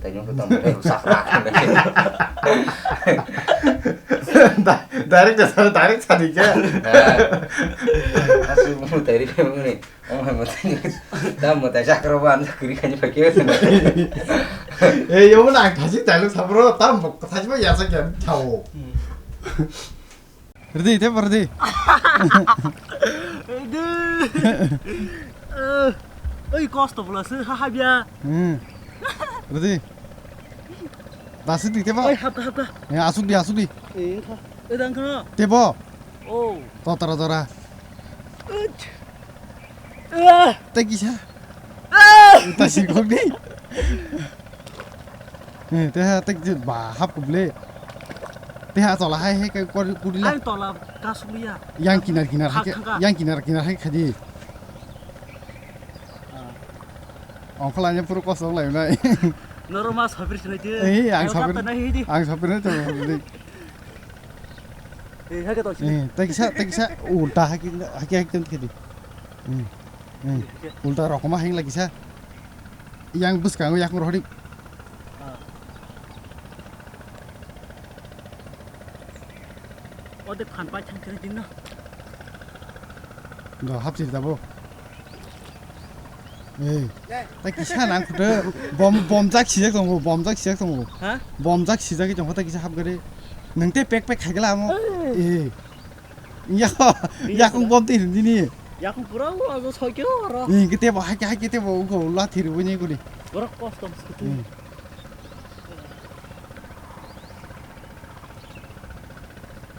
tay nhung tôi tầm đây sạc rạc 다이렉트 사니까. 아주 뭐 tay đi này ông hay một tay ta một tay sạc rồi ăn cứ đi khai như phải kia 에 요번에 다시 달력 사보러 다음 먹고 사지마 야석이 안 타오. 그러디 돼 버디. ơi cost of là sư hai bia 그러디. 나스디 대봐. ơi hấp hấp 야 아수디 아수디. 에 thôi 에 đang không 대봐. ô 또 떨어져라. 에 땡기자. 다시 거기. 네, 대하 땡지 마 합급래. 대하 저라 해 cái 꾸리라. anh tỏ là casulia yang kinar kinar yang kinar kinar hai khadi. 엉클라냐 프로 거서 라이나. normal sabir sini dia 에이 양 sabir sabir. nahi di 양 sabir은 저. 에 하게 또 예, 땡기사 울타 하기 좀 캐디. 울타 로코마 행 라기사. yang bus kang yak rohdi. 어디 반발 창틀이 있나 너 합치 다보. 예. 땡기사 난 그래. 범작 시작 좀 범작 시작 좀. hả 범작 시작이 좀 땡기사 합 그래. 능때 빽빽 하기라 뭐. 예. 야 공범 뛰는디니. ya không kurang lo so kyo ro 이 그때 뭐 하게 때 뭐 그거 올라 들으니 그래. ora cost of situ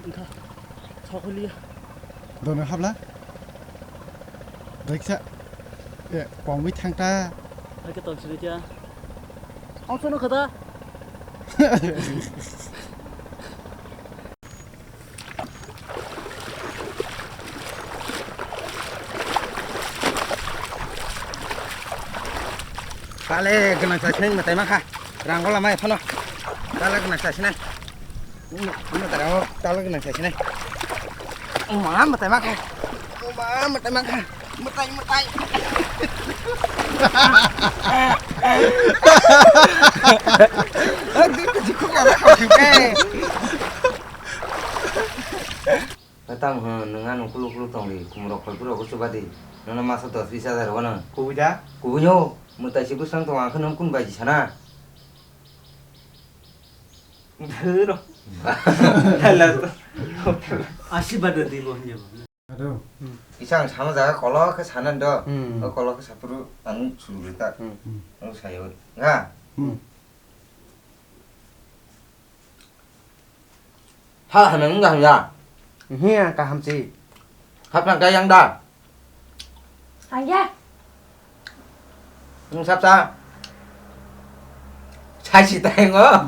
enggak chokolia 너는 합라? 렉사. 예, 광위 탕타. 하게 또 sini dia ông cho nó khata Kale kena sasing mata maka. Rangkol lama ya thono. Kale kena sasing này. Mata rangkol kale kena sasing này. Má mata maka. Má mata maka. Mata. Kau datang dengan kulu tong di kumrok kulu coba di. Nona masa tuh bisa dari mana? 고부자. Kubunya, mutasi busang tuh angkat nongkun baji sana. Bener. Halah tuh. 아시바드 디고냐 아도. Isang sama jaga kalau ke sana dah. Kalau ke sapuru anu sulit tak. Anu sayur. Enggak. Ha, hanang enggak ya? Hia ka ham chi. Hấp là cái yang da. Thằng gia Sắp ra. Sai chỉ tay ngó.